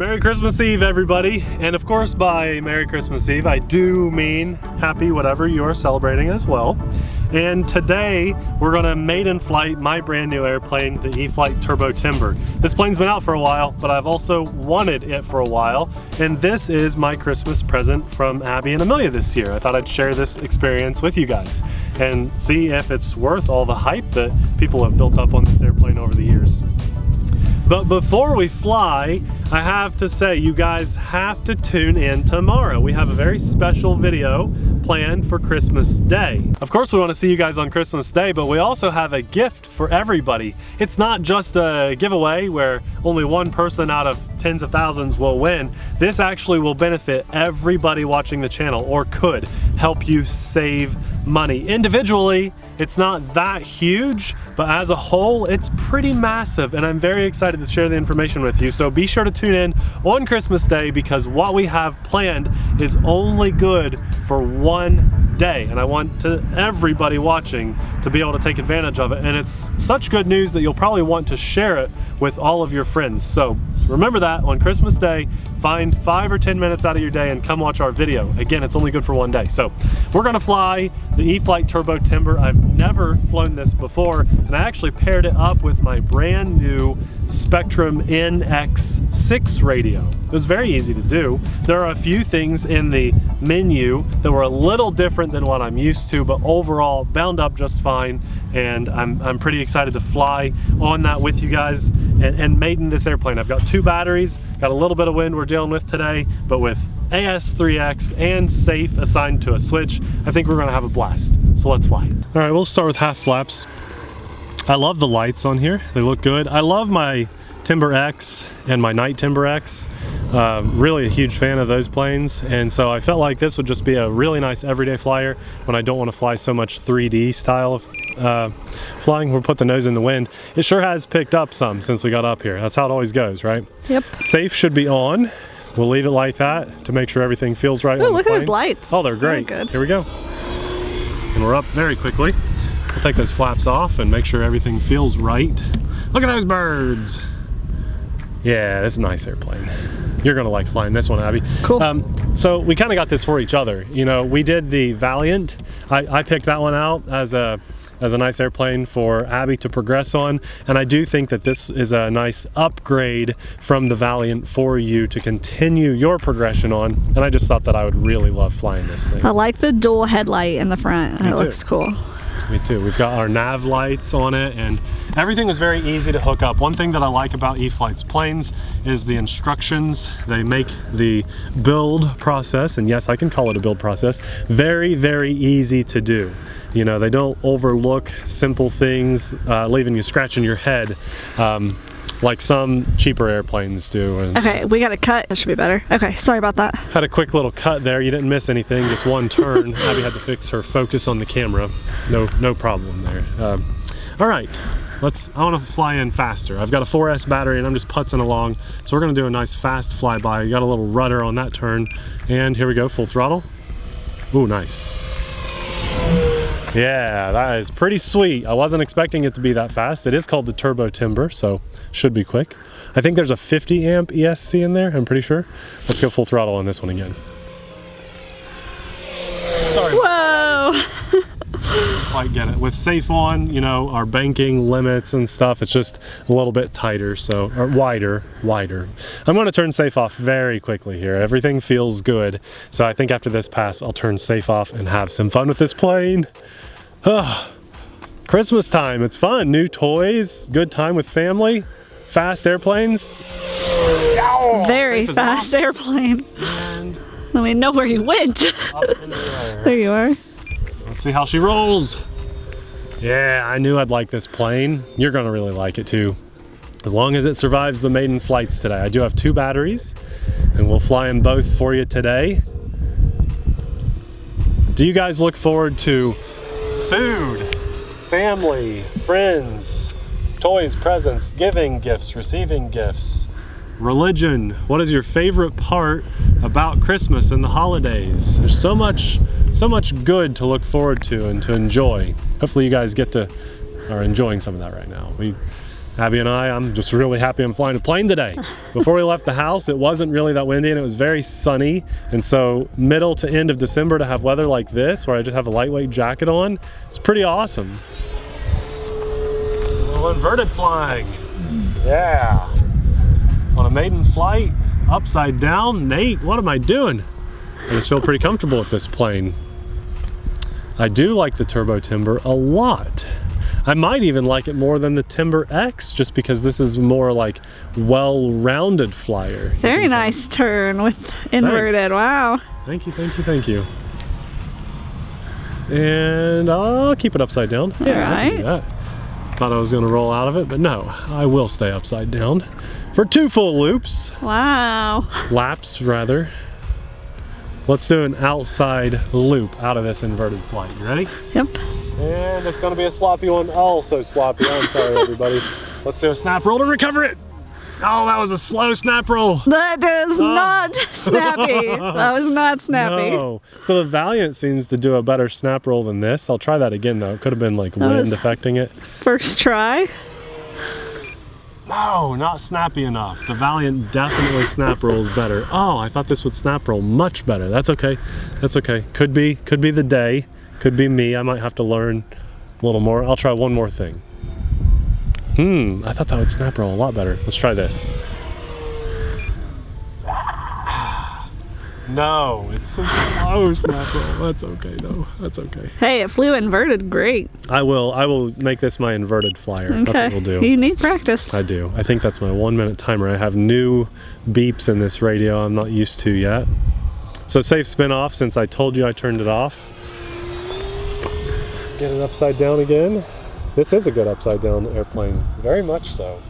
Merry Christmas Eve, everybody. And of course, by Merry Christmas Eve, I do mean happy whatever you are celebrating as well. And today, we're gonna maiden flight my brand new airplane, the E-flite Turbo Timber. This plane's been out for a while, but I've also wanted it for a while. And this is my Christmas present from Abby and Amelia this year. I thought I'd share this experience with you guys and see if it's worth all the hype that people have built up on this airplane over the years. But before we fly, I have to say you guys have to tune in tomorrow. We have a very special video planned for Christmas Day. Of course we want to see you guys on Christmas Day, but we also have a gift for everybody. It's not just a giveaway where only one person out of tens of thousands will win. This actually will benefit everybody watching the channel, or could help you save money. Individually, it's not that huge, but as a whole, it's pretty massive, and I'm very excited to share the information with you. So be sure to tune in on Christmas Day, because what we have planned is only good for one day, and I want everybody watching to be able to take advantage of it. And it's such good news that you'll probably want to share it with all of your friends. So remember that on Christmas Day, find 5 or 10 minutes out of your day and come watch our video. Again, it's only good for one day. So we're gonna fly the E-flite Turbo Timber. I've never flown this before, and I actually paired it up with my brand new Spectrum NX6 radio. It was very easy to do. There are a few things in the menu that were a little different than what I'm used to, but overall bound up just fine. And I'm pretty excited to fly on that with you guys and maiden this airplane. I've got 2 batteries, got a little bit of wind we're dealing with today, but with AS3X and safe assigned to a switch, I think we're gonna have a blast. So let's fly. All right, we'll start with half flaps. I love the lights on here, they look good. I love my Timber X and my Night Timber X. Really a huge fan of those planes, and so I felt like this would just be a really nice everyday flyer when I don't want to fly so much 3D style of flying. We'll put the nose in the wind. It sure has picked up some since we got up here. That's how it always goes, right? Yep. Safe should be on. We'll leave it like that to make sure everything feels right. Oh, look at those lights. Oh, they're great. Very good. Here we go. And we're up very quickly. We'll take those flaps off and make sure everything feels right. Look at those birds. Yeah, this is a nice airplane. You're gonna like flying this one, Abby. Cool. So we kind of got this for each other. You know, we did the Valiant. I picked that one out as a nice airplane for Abby to progress on, and I do think that this is a nice upgrade from the Valiant for you to continue your progression on, and I just thought that I would really love flying this thing. I like the dual headlight in the front. It looks cool. Me too. We've got our nav lights on it, and everything was very easy to hook up. One thing that I like about E-flite's planes is the instructions. They make the build process, and yes, I can call it a build process, very, very easy to do. You know, they don't overlook simple things, leaving you scratching your head like some cheaper airplanes do. And okay, we got a cut. That should be better. Okay, sorry about that. Had a quick little cut there. You didn't miss anything, just one turn. Abby had to fix her focus on the camera. No problem there. All right, I want to fly in faster. I've got a 4S battery and I'm just putzing along. So we're gonna do a nice fast flyby. You got a little rudder on that turn. And here we go, full throttle. Ooh, nice. Yeah, that is pretty sweet. I wasn't expecting it to be that fast. It is called the Turbo Timber, so should be quick. I think there's a 50 amp ESC in there, I'm pretty sure. Let's go full throttle on this one again. Sorry. Whoa! Quite get it. With safe on, you know, our banking limits and stuff, it's just a little bit tighter, so, or wider. I'm gonna turn safe off very quickly here. Everything feels good. So I think after this pass, I'll turn safe off and have some fun with this plane. Christmas time, it's fun. New toys, good time with family, fast airplanes. Very fast airplane. And let me know where you went. Up in the air. There you are. Let's see how she rolls. Yeah, I knew I'd like this plane. You're gonna really like it too. As long as it survives the maiden flights today. I do have 2 batteries and we'll fly them both for you today. Do you guys look forward to food, family, friends, toys, presents, giving gifts, receiving gifts, religion? What is your favorite part about Christmas and the holidays? There's so much good to look forward to and to enjoy. Hopefully you guys are enjoying some of that right now. Abby and I'm just really happy I'm flying a plane today. Before we left the house, it wasn't really that windy and it was very sunny. And so middle to end of December to have weather like this, where I just have a lightweight jacket on, it's pretty awesome. A little inverted flying. Yeah. On a maiden flight, upside down. Nate, what am I doing? I just feel pretty comfortable with this plane. I do like the Turbo Timber a lot. I might even like it more than the Timber X, just because this is more like well-rounded flyer. Very nice turn with inverted. Thanks. Wow. Thank you, thank you, thank you. And I'll keep it upside down. Yeah, I can do that. Thought I was going to roll out of it, but no, I will stay upside down for 2 full loops. Wow. Laps, rather. Let's do an outside loop out of this inverted flight. You ready? Yep. And it's going to be a sloppy one. Oh, so sloppy. I'm sorry, everybody. Let's do a snap roll to recover it. Oh, that was a slow snap roll. That is not snappy. That was not snappy. No. So the Valiant seems to do a better snap roll than this. I'll try that again, though. It could have been like wind affecting it. First try. No, not snappy enough. The Valiant definitely snap rolls better. Oh, I thought this would snap roll much better. That's okay. That's okay. Could be the day. Could be me. I might have to learn a little more. I'll try one more thing. I thought that would snap roll a lot better. Let's try this. No, it's a slow snap roll. That's okay though. That's okay. Hey, it flew inverted great. I will make this my inverted flyer. Okay. That's what we'll do. You need practice. I do. I think that's my 1-minute timer. I have new beeps in this radio I'm not used to yet. So safe spin off since I told you I turned it off. Get it upside down again. This is a good upside down airplane. Very much so.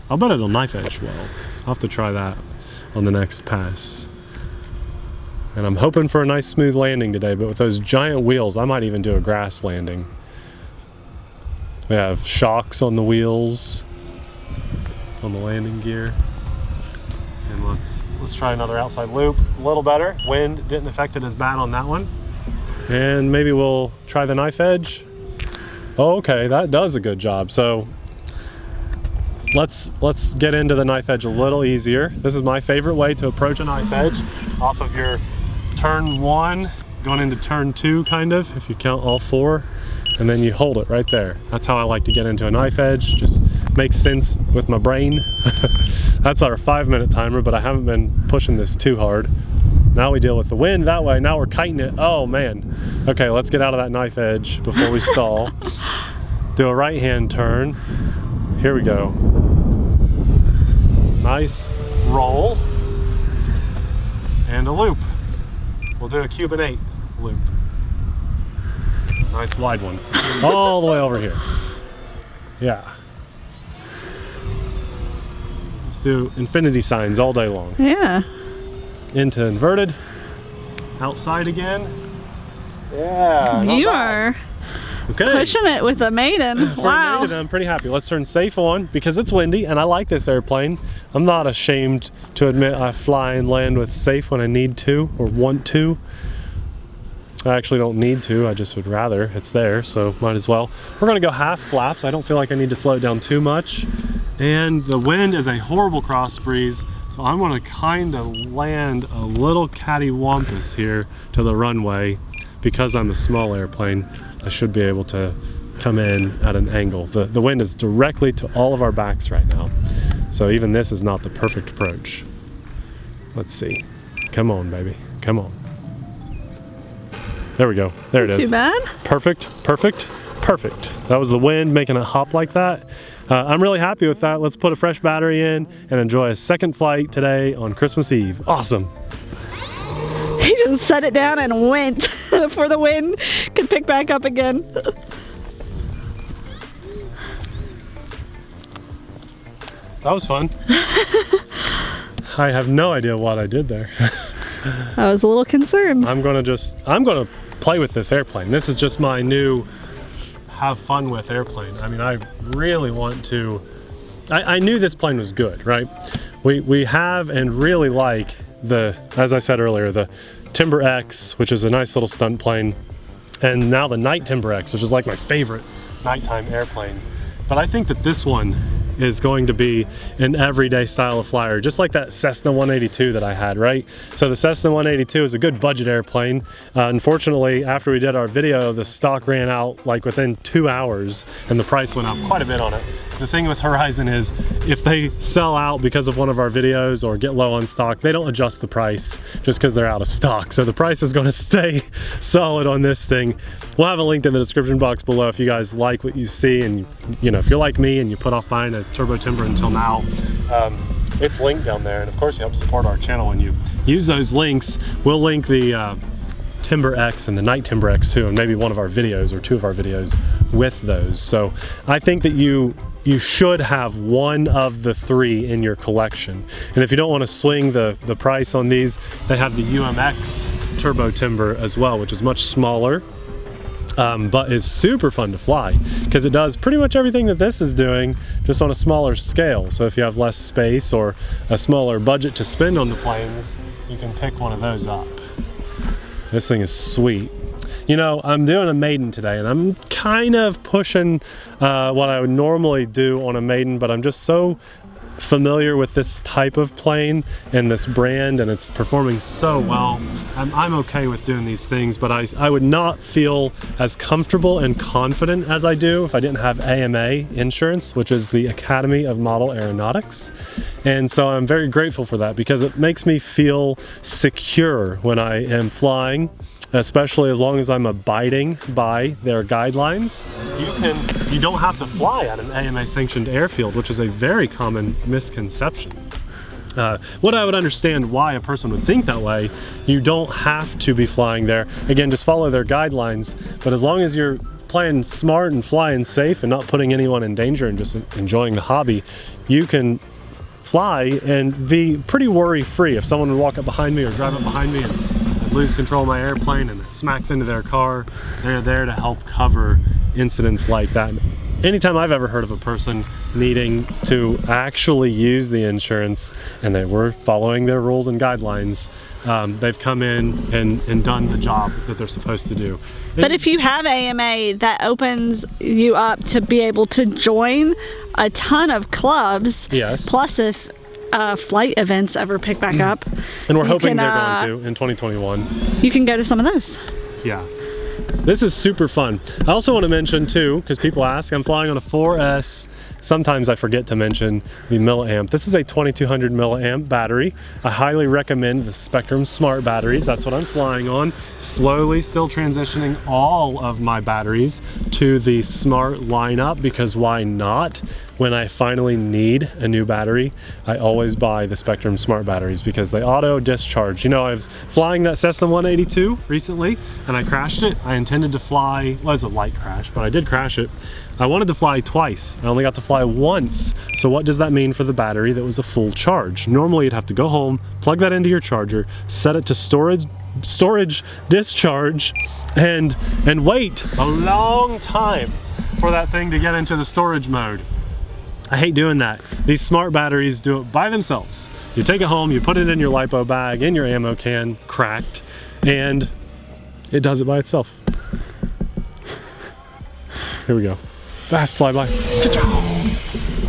I'll bet it'll knife edge well. I'll have to try that on the next pass. And I'm hoping for a nice smooth landing today, but with those giant wheels, I might even do a grass landing. We have shocks on the wheels, on the landing gear. And let's try another outside loop. A little better. Wind didn't affect it as bad on that one. And maybe we'll try the knife edge. Oh, okay, that does a good job. So let's get into the knife edge a little easier. This is my favorite way to approach a knife edge, off of your turn 1, going into turn 2 kind of, if you count all 4, and then you hold it right there. That's how I like to get into a knife edge. Just makes sense with my brain. That's our 5-minute timer, but I haven't been pushing this too hard. Now we deal with the wind that way. Now we're kiting it. Oh man. Okay, let's get out of that knife edge before we stall. Do a right-hand turn. Here we go. Nice roll. And a loop. We'll do a Cuban 8 loop. Nice wide one. All the way over here. Yeah. Let's do infinity signs all day long. Yeah. Into inverted, outside again. Yeah, you are pushing it with a maiden. Wow. Maiden, I'm pretty happy. Let's turn safe on because it's windy and I like this airplane. I'm not ashamed to admit I fly and land with safe when I need to or want to. I actually don't need to, I just would rather. It's there, so might as well. We're gonna go half flaps. I don't feel like I need to slow it down too much. And the wind is a horrible cross breeze. So I'm going to kind of land a little cattywampus here to the runway. Because I'm a small airplane, I should be able to come in at an angle. The wind is directly to all of our backs right now. So even this is not the perfect approach. Let's see. Come on, baby. Come on. There we go. There it is. Too bad. Perfect, perfect, perfect. That was the wind making it hop like that. I'm really happy with that. Let's put a fresh battery in and enjoy a second flight today on Christmas Eve. Awesome. He just set it down and went before the wind could pick back up again. That was fun. I have no idea what I did there. I was a little concerned. I'm gonna play with this airplane. This is just my new have fun with airplane. I mean, I really want to, I knew this plane was good, right? We have and really like as I said earlier, the Timber X, which is a nice little stunt plane, and now the Night Timber X, which is like my favorite nighttime airplane. But I think that this one is going to be an everyday style of flyer, just like that Cessna 182 that I had, right? So the Cessna 182 is a good budget airplane. Unfortunately, after we did our video, the stock ran out like within 2 hours and the price went up quite a bit on it. The thing with Horizon is if they sell out because of one of our videos or get low on stock, they don't adjust the price just because they're out of stock. So the price is going to stay solid on this thing. We'll have a link in the description box below if you guys like what you see, and you know, if you're like me and you put off buying a Turbo Timber until now, it's linked down there. And of course you help support our channel when you use those links. We'll link the Timber X and the Night Timber X too, and maybe one of our videos or 2 of our videos with those. So I think that you should have one of the 3 in your collection. And if you don't want to swing the price on these, they have the UMX Turbo Timber as well, which is much smaller, but is super fun to fly because it does pretty much everything that this is doing, just on a smaller scale. So if you have less space or a smaller budget to spend on the planes, you can pick one of those up. This thing is sweet. You know, I'm doing a maiden today, and I'm kind of pushing what I would normally do on a maiden, but I'm just so familiar with this type of plane and this brand, and it's performing so well. I'm okay with doing these things, but I would not feel as comfortable and confident as I do if I didn't have AMA insurance, which is the Academy of Model Aeronautics. And so I'm very grateful for that because it makes me feel secure when I am flying, especially as long as I'm abiding by their guidelines. You don't have to fly at an AMA sanctioned airfield, which is a very common misconception. What I would understand why a person would think that way, you don't have to be flying there. Again, just follow their guidelines, but as long as you're playing smart and flying safe and not putting anyone in danger and just enjoying the hobby, you can fly and be pretty worry-free. If someone would walk up behind me or drive up behind me and I'd lose control of my airplane and it smacks into their car, they're there to help cover incidents like that. Anytime I've ever heard of a person needing to actually use the insurance and they were following their rules and guidelines, they've come in and done the job that they're supposed to do. But if you have AMA, that opens you up to be able to join a ton of clubs. Yes. Plus if flight events ever pick back up. And we're hoping they're going to in 2021. You can go to some of those. Yeah. This is super fun. I also want to mention too, because people ask, I'm flying on a 4S. Sometimes I forget to mention the milliamp. This is a 2200 milliamp battery. I highly recommend the Spectrum Smart batteries. That's what I'm flying on. Slowly still transitioning all of my batteries to the Smart lineup, because why not? When I finally need a new battery, I always buy the Spectrum Smart batteries because they auto discharge. You know, I was flying that Cessna 182 recently and I crashed it. I intended to fly, well, it was a light crash, but I did crash it. I wanted to fly twice. I only got to fly once. So what does that mean for the battery that was a full charge? Normally you'd have to go home, plug that into your charger, set it to storage discharge, and wait a long time for that thing to get into the storage mode. I hate doing that. These smart batteries do it by themselves. You take it home, you put it in your LiPo bag, in your ammo can, cracked, and it does it by itself. Here we go. Fast flyby.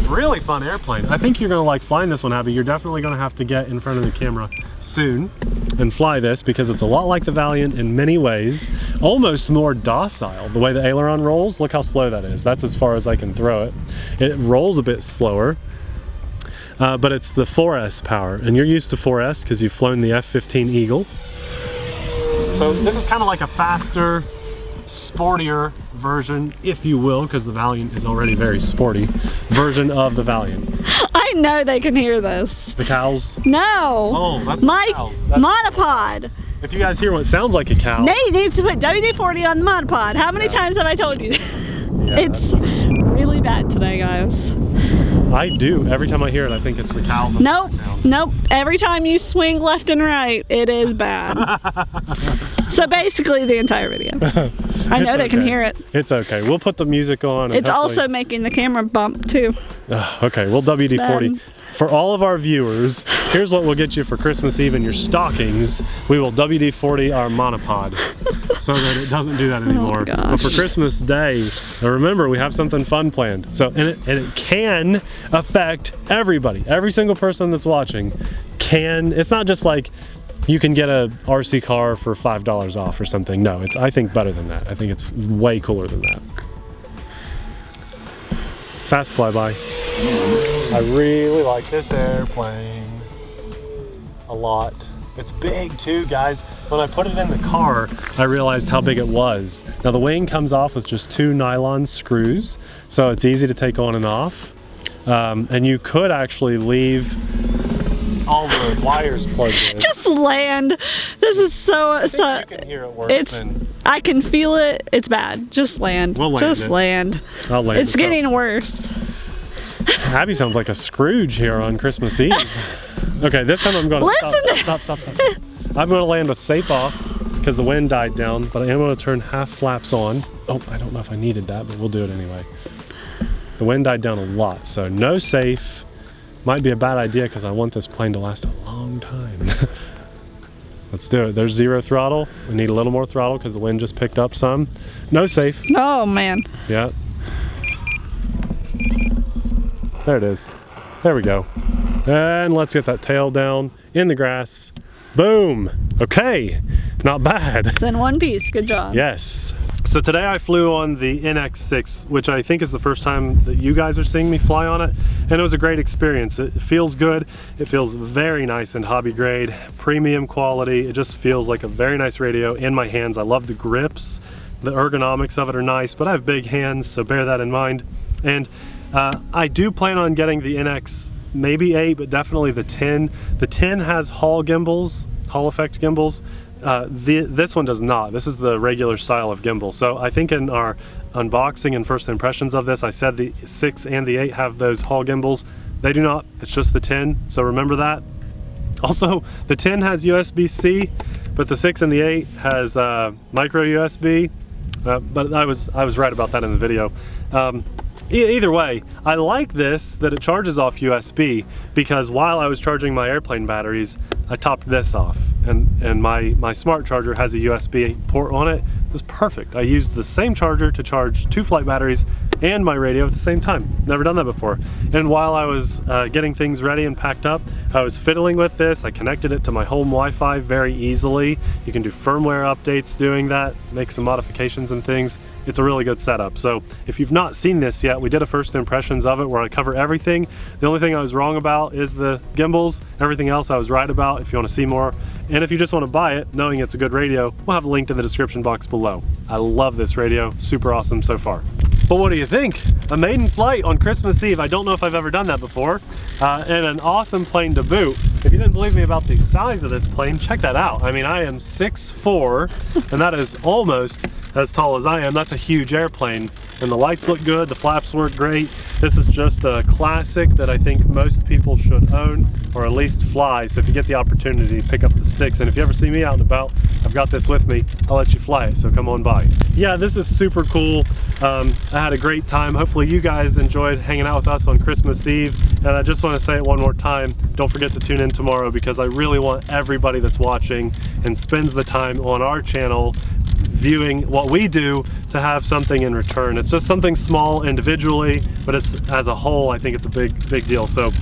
Really fun airplane. I think you're gonna like flying this one, Abby. You're definitely gonna have to get in front of the camera soon and fly this because it's a lot like the Valiant in many ways, almost more docile. The way the aileron rolls, look how slow that is. That's as far as I can throw it. It rolls a bit slower, but it's the 4S power, and you're used to 4S because you've flown the F-15 Eagle. So this is kind of like a faster, sportier version, if you will, because the Valiant is already very sporty, version of the Valiant. I know they can hear this. The cows? No. Oh, that's my cows. That's monopod. If you guys hear what sounds like a cow. Nate needs to put WD-40 on the monopod. How many times have I told you? Yeah, it's really bad today, guys. I do. Every time I hear it, I think it's the cows. Nope. Nope. Every time you swing left and right, it is bad. So basically the entire video. I know they can hear it. It's okay. We'll put the music on. It's also making the camera bump too. Okay, we'll WD-40. for all of our viewers, here's what we'll get you for Christmas Eve in your stockings. We will WD-40 our monopod so that it doesn't do that anymore. But for Christmas Day, now remember, we have something fun planned. So, and it can affect everybody. Every single person that's watching can. It's not just like you can get a RC car for $5 off or something. No, it's, I think, better than that. I think it's way cooler than that. Fast flyby. I really like this airplane a lot. It's big too, guys. When I put it in the car, I realized how big it was. Now the wing comes off with just 2 nylon screws, so it's easy to take on and off. And you could actually leave all the wires plugged in. Just land. This is so. You can hear it worse than... I can feel it. It's bad. Just land. We'll land Just it. Land. I'll land It's getting worse. Abby sounds like a Scrooge here on Christmas Eve. Okay, this time I'm going to stop. I'm going to land with safe off because the wind died down, but I am going to turn half flaps on. Oh, I don't know if I needed that, but we'll do it anyway. The wind died down a lot, so no safe. Might be a bad idea because I want this plane to last a long time. Let's do it. There's 0 throttle. We need a little more throttle because the wind just picked up some. No safe. Oh man. Yeah. There it is. There we go. And let's get that tail down in the grass. Boom. Okay. Not bad. It's in one piece. Good job. Yes. So today I flew on the NX6, which I think is the first time that you guys are seeing me fly on it, and it was a great experience. It feels good. It feels very nice and hobby grade, premium quality. It just feels like a very nice radio in my hands. I love the grips. The ergonomics of it are nice, but I have big hands, so bear that in mind. And I do plan on getting the NX, maybe 8, but definitely the 10. The 10 has Hall gimbals, Hall effect gimbals. This one does not. This is the regular style of gimbal. So I think in our unboxing and first impressions of this, I said the 6 and the 8 have those Hall gimbals. They do not. It's just the 10. So remember that. Also, the 10 has USB-C, but the 6 and the 8 has micro USB. But I was right about that in the video. Either way, I like this, that it charges off USB, because while I was charging my airplane batteries, I topped this off. And my smart charger has a USB port on it. It was perfect. I used the same charger to charge 2 flight batteries and my radio at the same time. Never done that before. And while I was getting things ready and packed up, I was fiddling with this. I connected it to my home Wi-Fi very easily. You can do firmware updates doing that, make some modifications and things. It's a really good setup. So if you've not seen this yet, we did a first impressions of it where I cover everything. The only thing I was wrong about is the gimbals. Everything else I was right about if you want to see more. And if you just want to buy it, knowing it's a good radio, we'll have a link in the description box below. I love this radio, super awesome so far. But what do you think? A maiden flight on Christmas Eve. I don't know if I've ever done that before. And an awesome plane to boot. If you didn't believe me about the size of this plane, check that out. I mean, I am 6'4", and that is almost as tall as I am. That's a huge airplane. And the lights look good, the flaps work great. This is just a classic that I think most people should own, or at least fly. So if you get the opportunity, pick up the sticks. And if you ever see me out and about, I've got this with me. I'll let you fly it, so come on by. Yeah, this is super cool. I had a great time. Hopefully you guys enjoyed hanging out with us on Christmas Eve. And I just want to say it one more time. Don't forget to tune in tomorrow, because I really want everybody that's watching and spends the time on our channel viewing what we do to have something in return. It's just something small individually, but it's, as a whole, I think it's a big deal. So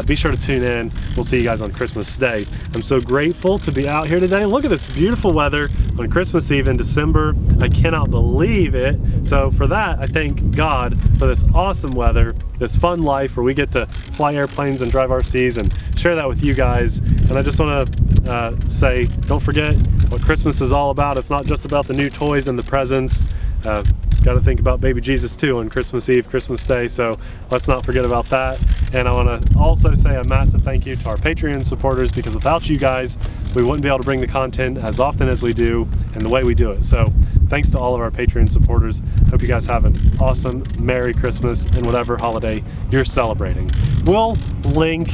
be sure to tune in. We'll see you guys on Christmas Day. I'm so grateful to be out here today. Look at this beautiful weather on Christmas Eve in December. I cannot believe it. So for that, I thank God for this awesome weather, this fun life where we get to fly airplanes and drive RCs and share that with you guys. And I just want to say, don't forget what Christmas is all about. It's not just about the new toys and the presents. Got to think about baby Jesus too on Christmas Eve, Christmas Day, so let's not forget about that. And I want to also say a massive thank you to our Patreon supporters, because without you guys, we wouldn't be able to bring the content as often as we do and the way we do it. So thanks to all of our Patreon supporters. Hope you guys have an awesome Merry Christmas and whatever holiday you're celebrating. We'll link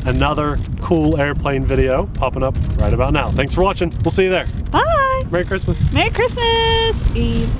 another cool airplane video popping up right about now. Thanks for watching. We'll see you there. Bye. Merry Christmas. Merry Christmas Eve.